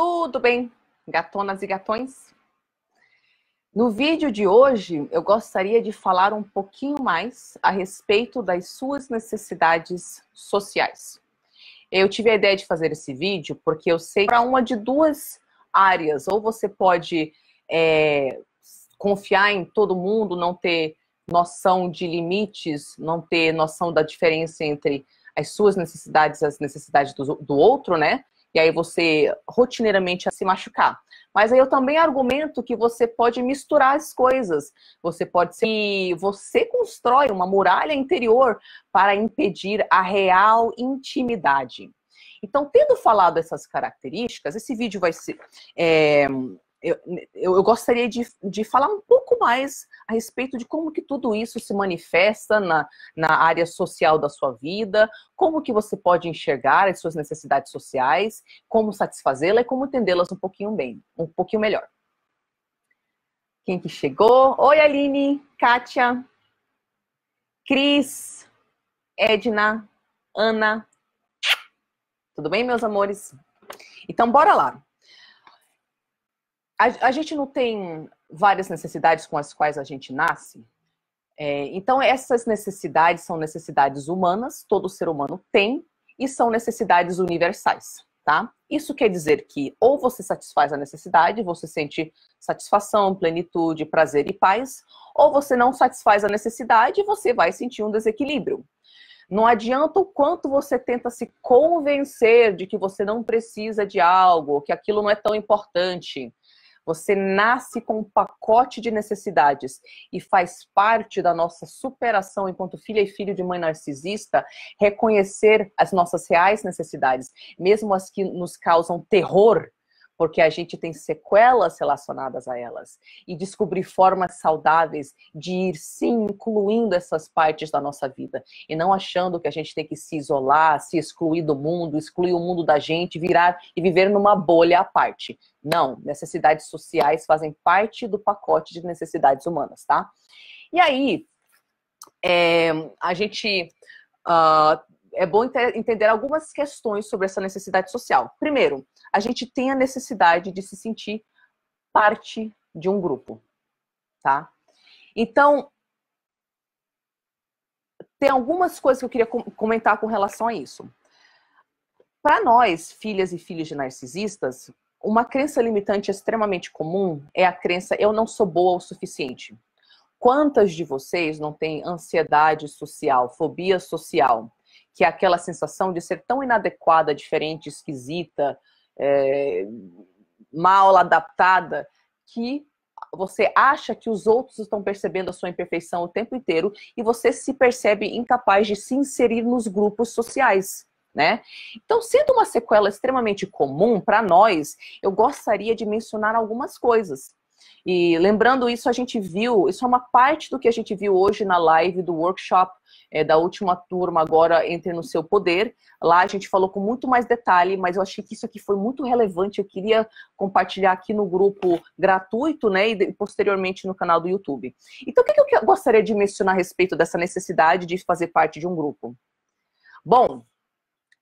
Tudo bem, gatonas e gatões? No vídeo de hoje, eu gostaria de falar um pouquinho mais a respeito das suas necessidades sociais. Eu tive a ideia de fazer esse vídeo porque eu sei para uma de duas áreas. Ou você pode confiar em todo mundo, não ter noção de limites, não ter noção da diferença entre as suas necessidades e as necessidades do outro, né? E aí você rotineiramente se machucar. Mas aí eu também argumento que você pode misturar as coisas. Você pode ser que você constrói uma muralha interior para impedir a real intimidade. Então, tendo falado essas características, esse vídeo vai ser... Eu gostaria de falar um pouco mais a respeito de como que tudo isso se manifesta na área social da sua vida, como que você pode enxergar as suas necessidades sociais, como satisfazê-las e como entendê-las um pouquinho melhor. Quem que chegou? Oi, Aline, Kátia, Cris, Edna, Ana. Tudo bem, meus amores? Então, bora lá. A gente não tem várias necessidades com as quais a gente nasce. Então, essas necessidades são necessidades humanas, todo ser humano tem, e são necessidades universais, tá? Isso quer dizer que ou você satisfaz a necessidade, você sente satisfação, plenitude, prazer e paz, ou você não satisfaz a necessidade e você vai sentir um desequilíbrio. Não adianta o quanto você tenta se convencer de que você não precisa de algo, que aquilo não é tão importante. Você nasce com um pacote de necessidades e faz parte da nossa superação enquanto filha e filho de mãe narcisista, reconhecer as nossas reais necessidades, mesmo as que nos causam terror, porque a gente tem sequelas relacionadas a elas, e descobrir formas saudáveis de ir sim incluindo essas partes da nossa vida, e não achando que a gente tem que se isolar, se excluir do mundo, excluir o mundo da gente, virar e viver numa bolha à parte. Não, necessidades sociais fazem parte do pacote de necessidades humanas, tá? E aí, a gente... é bom entender algumas questões sobre essa necessidade social. Primeiro, a gente tem a necessidade de se sentir parte de um grupo, tá? Então, tem algumas coisas que eu queria comentar com relação a isso. Para nós, filhas e filhos de narcisistas, uma crença limitante extremamente comum é a crença eu não sou boa o suficiente. Quantas de vocês não têm ansiedade social, fobia social, que é aquela sensação de ser tão inadequada, diferente, esquisita, mal adaptada, que você acha que os outros estão percebendo a sua imperfeição o tempo inteiro e você se percebe incapaz de se inserir nos grupos sociais, né? Então, sendo uma sequela extremamente comum para nós, eu gostaria de mencionar algumas coisas. E lembrando isso, a gente viu, isso é uma parte do que a gente viu hoje na live do workshop da última turma, agora Entre no Seu Poder. Lá a gente falou com muito mais detalhe, mas eu achei que isso aqui foi muito relevante, eu queria compartilhar aqui no grupo gratuito, né, e posteriormente no canal do YouTube. Então, o que eu gostaria de mencionar a respeito dessa necessidade de fazer parte de um grupo? Bom,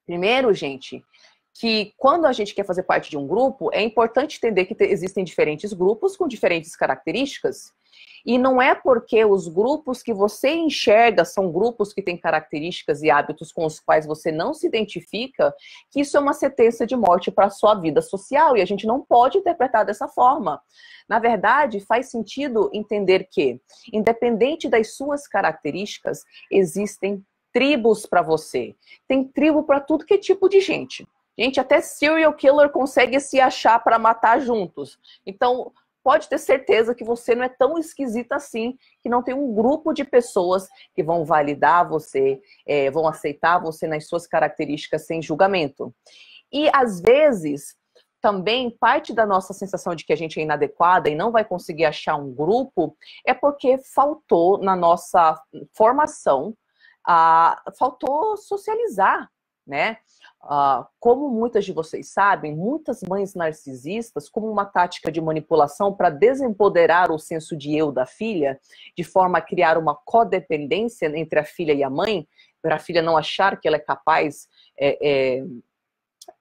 primeiro, gente, que quando a gente quer fazer parte de um grupo, é importante entender que existem diferentes grupos com diferentes características. E não é porque os grupos que você enxerga são grupos que têm características e hábitos com os quais você não se identifica, que isso é uma sentença de morte para a sua vida social. E a gente não pode interpretar dessa forma. Na verdade, faz sentido entender que, independente das suas características, existem tribos para você. Tem tribo para tudo que é tipo de gente. Gente, até serial killer consegue se achar para matar juntos. Então, pode ter certeza que você não é tão esquisita assim, que não tem um grupo de pessoas que vão validar você, vão aceitar você nas suas características sem julgamento. E, às vezes, também parte da nossa sensação de que a gente é inadequada e não vai conseguir achar um grupo é porque faltou na nossa formação, faltou socializar, né? Como muitas de vocês sabem, muitas mães narcisistas, como uma tática de manipulação para desempoderar o senso de eu da filha, de forma a criar uma codependência entre a filha e a mãe, para a filha não achar que ela é capaz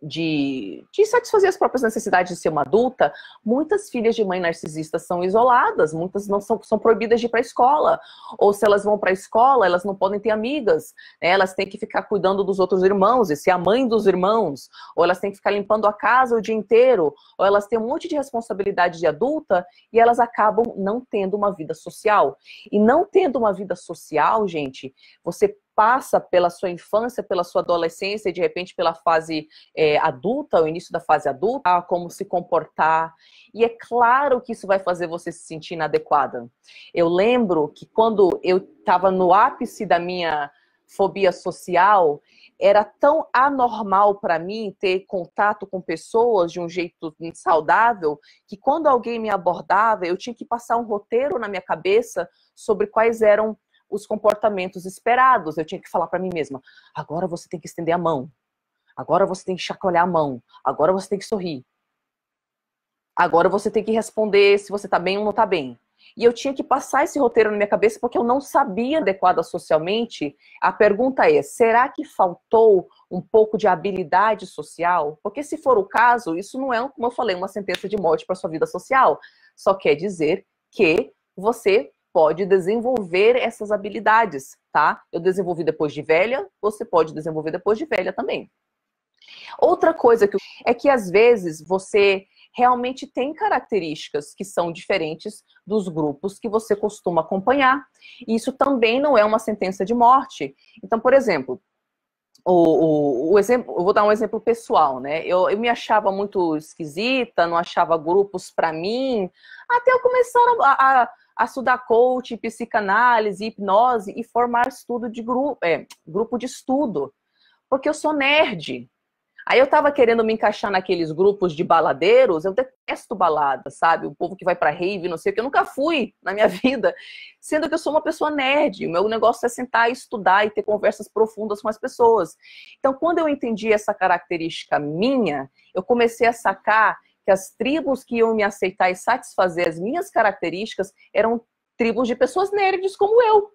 de satisfazer as próprias necessidades de ser uma adulta, muitas filhas de mãe narcisista são isoladas, muitas não são proibidas de ir para a escola, ou se elas vão para a escola, elas não podem ter amigas, né? Elas têm que ficar cuidando dos outros irmãos, e ser a mãe dos irmãos, ou elas têm que ficar limpando a casa o dia inteiro, ou elas têm um monte de responsabilidade de adulta, e elas acabam não tendo uma vida social. E não tendo uma vida social, gente, você passa pela sua infância, pela sua adolescência e de repente pela fase adulta, o início da fase adulta, como se comportar. E é claro que isso vai fazer você se sentir inadequada. Eu lembro que quando eu estava no ápice da minha fobia social, era tão anormal para mim ter contato com pessoas de um jeito saudável, que quando alguém me abordava, eu tinha que passar um roteiro na minha cabeça sobre quais eram os comportamentos esperados. Eu tinha que falar para mim mesma, agora você tem que estender a mão, agora você tem que chacoalhar a mão, agora você tem que sorrir, agora você tem que responder se você tá bem ou não tá bem. E eu tinha que passar esse roteiro na minha cabeça porque eu não sabia adequada socialmente. A pergunta é, será que faltou um pouco de habilidade social? Porque se for o caso, isso não é, como eu falei, uma sentença de morte para sua vida social. Só quer dizer que você pode desenvolver essas habilidades, tá? Eu desenvolvi depois de velha, você pode desenvolver depois de velha também. Outra coisa é que às vezes você realmente tem características que são diferentes dos grupos que você costuma acompanhar. E isso também não é uma sentença de morte. Então, por exemplo, eu vou dar um exemplo pessoal, né? Eu me achava muito esquisita, não achava grupos para mim, até eu começar a estudar coaching, psicanálise, hipnose e formar estudo de grupo de estudo, porque eu sou nerd. Aí eu tava querendo me encaixar naqueles grupos de baladeiros, eu detesto balada, sabe? O povo que vai pra rave, não sei o que, eu nunca fui na minha vida, sendo que eu sou uma pessoa nerd, o meu negócio é sentar e estudar e ter conversas profundas com as pessoas. Então, quando eu entendi essa característica minha, eu comecei a sacar que as tribos que iam me aceitar e satisfazer as minhas características eram tribos de pessoas nerds como eu.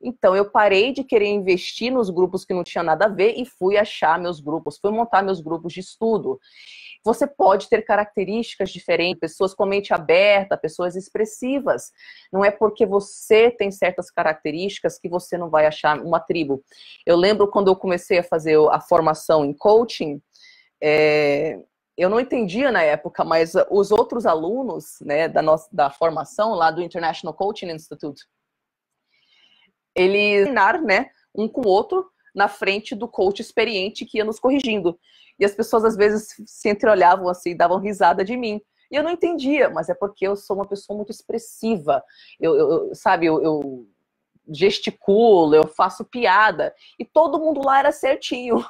Então, eu parei de querer investir nos grupos que não tinha nada a ver e fui achar meus grupos, fui montar meus grupos de estudo. Você pode ter características diferentes, pessoas com mente aberta, pessoas expressivas. Não é porque você tem certas características que você não vai achar uma tribo. Eu lembro quando eu comecei a fazer a formação em coaching, eu não entendia na época, mas os outros alunos, né, da formação lá do International Coaching Institute, eles treinaram, né, um com o outro na frente do coach experiente que ia nos corrigindo. E as pessoas às vezes se entreolhavam assim, davam risada de mim. E eu não entendia, mas é porque eu sou uma pessoa muito expressiva. Eu gesticulo, eu faço piada. E todo mundo lá era certinho.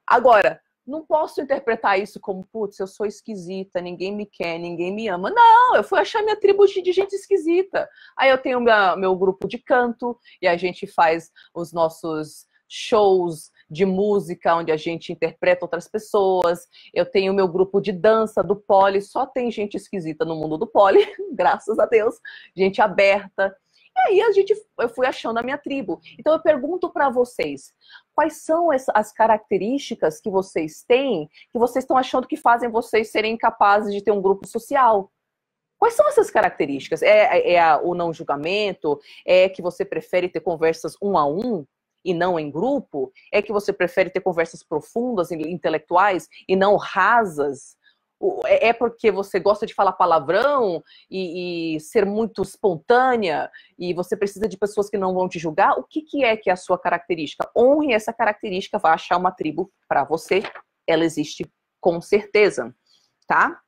Agora, não posso interpretar isso como, putz, eu sou esquisita, ninguém me quer, ninguém me ama. Não, eu fui achar minha tribo de gente esquisita. Aí eu tenho meu grupo de canto, e a gente faz os nossos shows de música, onde a gente interpreta outras pessoas. Eu tenho meu grupo de dança do Poli, só tem gente esquisita no mundo do Poli, graças a Deus, gente aberta. E aí eu fui achando a minha tribo. Então eu pergunto para vocês, quais são as características que vocês têm, que vocês estão achando que fazem vocês serem capazes de ter um grupo social? Quais são essas características? O não julgamento? É que você prefere ter conversas um a um e não em grupo? É que você prefere ter conversas profundas, intelectuais e não rasas? É porque você gosta de falar palavrão e ser muito espontânea e você precisa de pessoas que não vão te julgar? O que é a sua característica? Honre essa característica, vai achar uma tribo para você. Ela existe com certeza, tá?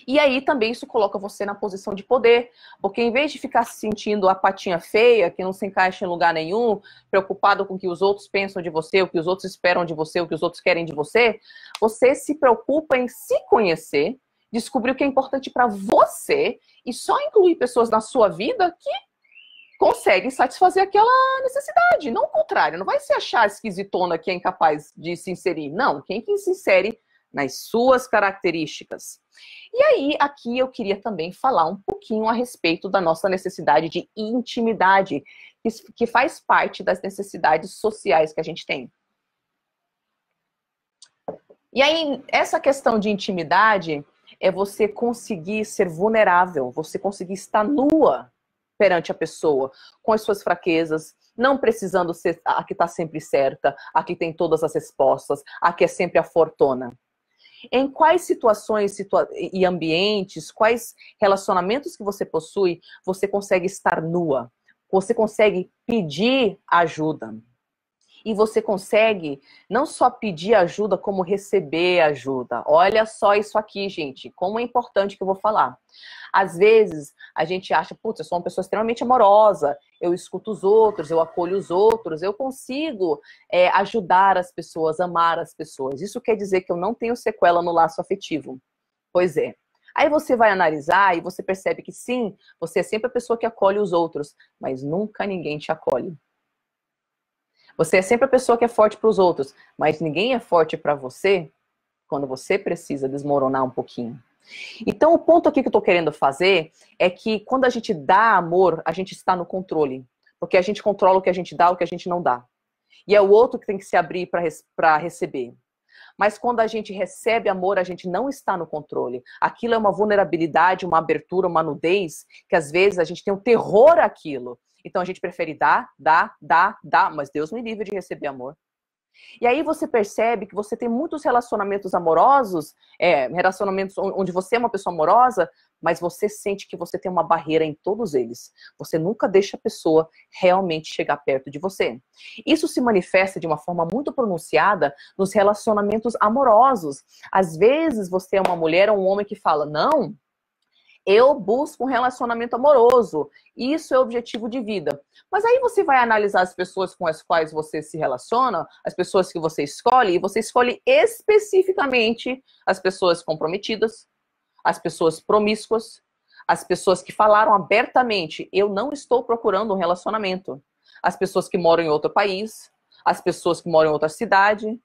E aí também isso coloca você na posição de poder, porque em vez de ficar se sentindo a patinha feia, que não se encaixa em lugar nenhum, preocupado com o que os outros pensam de você, o que os outros esperam de você, o que os outros querem de você, você se preocupa em se conhecer, descobrir o que é importante para você e só incluir pessoas na sua vida que conseguem satisfazer aquela necessidade, não o contrário. Não vai se achar esquisitona que é incapaz de se inserir. Não, quem que se insere nas suas características. E aí, aqui eu queria também falar um pouquinho a respeito da nossa necessidade de intimidade, que faz parte das necessidades sociais que a gente tem. E aí, essa questão de intimidade é você conseguir ser vulnerável, você conseguir estar nua perante a pessoa, com as suas fraquezas, não precisando ser a que está sempre certa, a que tem todas as respostas, a que é sempre a fortuna. Em quais situações e ambientes, quais relacionamentos que você possui, você consegue estar nua? Você consegue pedir ajuda? E você consegue não só pedir ajuda, como receber ajuda. Olha só isso aqui, gente, como é importante que eu vou falar. Às vezes, a gente acha, putz, eu sou uma pessoa extremamente amorosa, eu escuto os outros, eu acolho os outros, eu consigo ajudar as pessoas, amar as pessoas. Isso quer dizer que eu não tenho sequela no laço afetivo. Pois é. Aí você vai analisar e você percebe que sim, você é sempre a pessoa que acolhe os outros, mas nunca ninguém te acolhe. Você é sempre a pessoa que é forte para os outros, mas ninguém é forte para você quando você precisa desmoronar um pouquinho. Então, o ponto aqui que eu estou querendo fazer é que quando a gente dá amor, a gente está no controle. Porque a gente controla o que a gente dá, o que a gente não dá. E é o outro que tem que se abrir para receber. Mas quando a gente recebe amor, a gente não está no controle. Aquilo é uma vulnerabilidade, uma abertura, uma nudez, que às vezes a gente tem um terror àquilo. Então a gente prefere dar, mas Deus me livre de receber amor. E aí você percebe que você tem muitos relacionamentos amorosos, relacionamentos onde você é uma pessoa amorosa, mas você sente que você tem uma barreira em todos eles. Você nunca deixa a pessoa realmente chegar perto de você. Isso se manifesta de uma forma muito pronunciada nos relacionamentos amorosos. Às vezes você é uma mulher ou um homem que fala, não, eu busco um relacionamento amoroso. Isso é o objetivo de vida. Mas aí você vai analisar as pessoas com as quais você se relaciona, as pessoas que você escolhe, e você escolhe especificamente as pessoas comprometidas, as pessoas promíscuas, as pessoas que falaram abertamente, eu não estou procurando um relacionamento. As pessoas que moram em outro país, as pessoas que moram em outra cidade,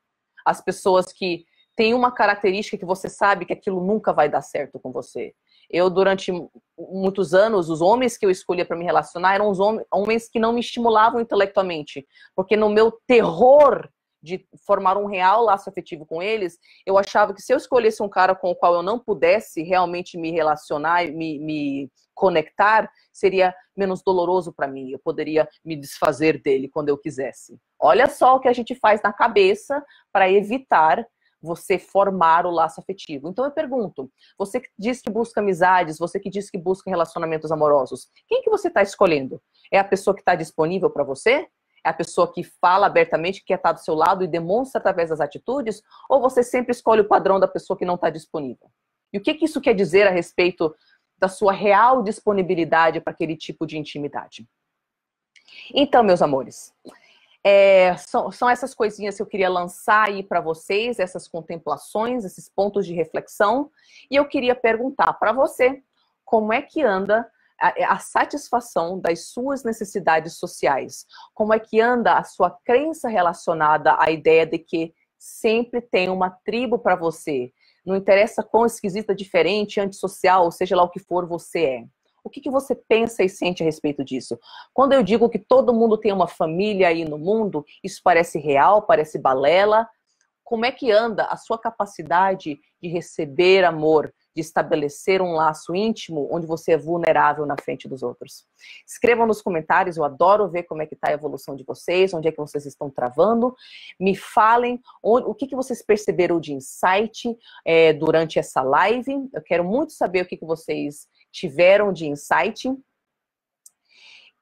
as pessoas que têm uma característica que você sabe que aquilo nunca vai dar certo com você. Eu, durante muitos anos, os homens que eu escolhia para me relacionar eram os homens que não me estimulavam intelectualmente. Porque no meu terror de formar um real laço afetivo com eles, eu achava que se eu escolhesse um cara com o qual eu não pudesse realmente me relacionar, me conectar, seria menos doloroso para mim. Eu poderia me desfazer dele quando eu quisesse. Olha só o que a gente faz na cabeça para evitar você formar o laço afetivo. Então eu pergunto, você que diz que busca amizades, você que diz que busca relacionamentos amorosos, quem que você está escolhendo? É a pessoa que está disponível para você? É a pessoa que fala abertamente, que quer estar do seu lado e demonstra através das atitudes? Ou você sempre escolhe o padrão da pessoa que não está disponível? E o que isso quer dizer a respeito da sua real disponibilidade para aquele tipo de intimidade? Então, meus amores, são essas coisinhas que eu queria lançar aí para vocês, essas contemplações, esses pontos de reflexão. E eu queria perguntar para você, como é que anda a satisfação das suas necessidades sociais? Como é que anda a sua crença relacionada à ideia de que sempre tem uma tribo para você? Não interessa quão esquisita, diferente, antissocial, ou seja lá o que for você é. O que você pensa e sente a respeito disso? Quando eu digo que todo mundo tem uma família aí no mundo, isso parece real, parece balela? Como é que anda a sua capacidade de receber amor, de estabelecer um laço íntimo onde você é vulnerável na frente dos outros? Escrevam nos comentários, eu adoro ver como é que está a evolução de vocês, onde é que vocês estão travando. Me falem o que vocês perceberam de insight durante essa live. Eu quero muito saber o que vocês tiveram de insight.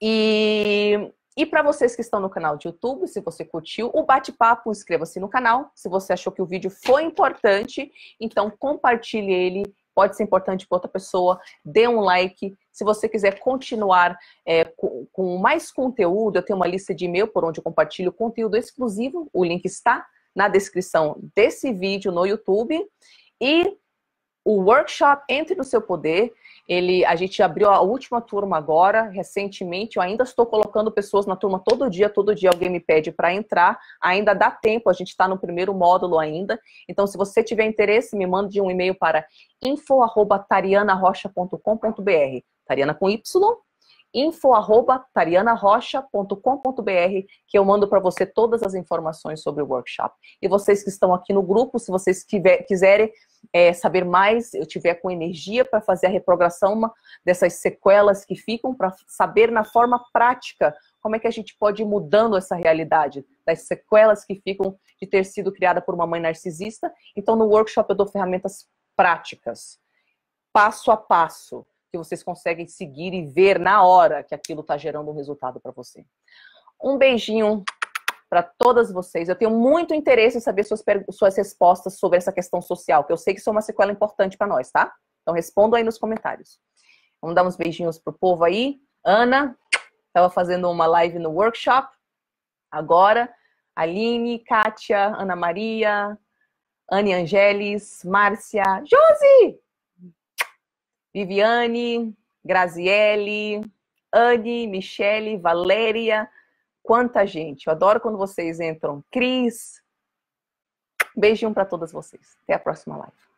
E para vocês que estão no canal de YouTube, se você curtiu o bate-papo, inscreva-se no canal. Se você achou que o vídeo foi importante, então compartilhe ele. Pode ser importante para outra pessoa. Dê um like. Se você quiser continuar com mais conteúdo, eu tenho uma lista de e-mail por onde eu compartilho conteúdo exclusivo. O link está na descrição desse vídeo no YouTube. E o workshop Entre no Seu Poder, a gente abriu a última turma agora, recentemente. Eu ainda estou colocando pessoas na turma todo dia alguém me pede para entrar. Ainda dá tempo, a gente está no primeiro módulo ainda. Então, se você tiver interesse, me mande um e-mail para info@tarianarocha.com.br. Tariana com Y info@tarianarocha.com.br, que eu mando para você todas as informações sobre o workshop. E vocês que estão aqui no grupo, se vocês quiserem saber mais, eu tiver com energia para fazer a reprogramação dessas sequelas que ficam, para saber na forma prática como é que a gente pode ir mudando essa realidade das sequelas que ficam de ter sido criada por uma mãe narcisista. Então, no workshop eu dou ferramentas práticas, passo a passo, que vocês conseguem seguir e ver na hora que aquilo está gerando um resultado para você. Um beijinho para todas vocês. Eu tenho muito interesse em saber suas respostas sobre essa questão social, que eu sei que isso é uma sequela importante para nós, tá? Então respondam aí nos comentários. Vamos dar uns beijinhos pro povo aí. Ana estava fazendo uma live no workshop. Agora, Aline, Kátia, Ana Maria, Anne Angeles, Márcia, Josi! Viviane, Graziele, Anne, Michele, Valéria, quanta gente. Eu adoro quando vocês entram. Cris, beijinho para todas vocês. Até a próxima live.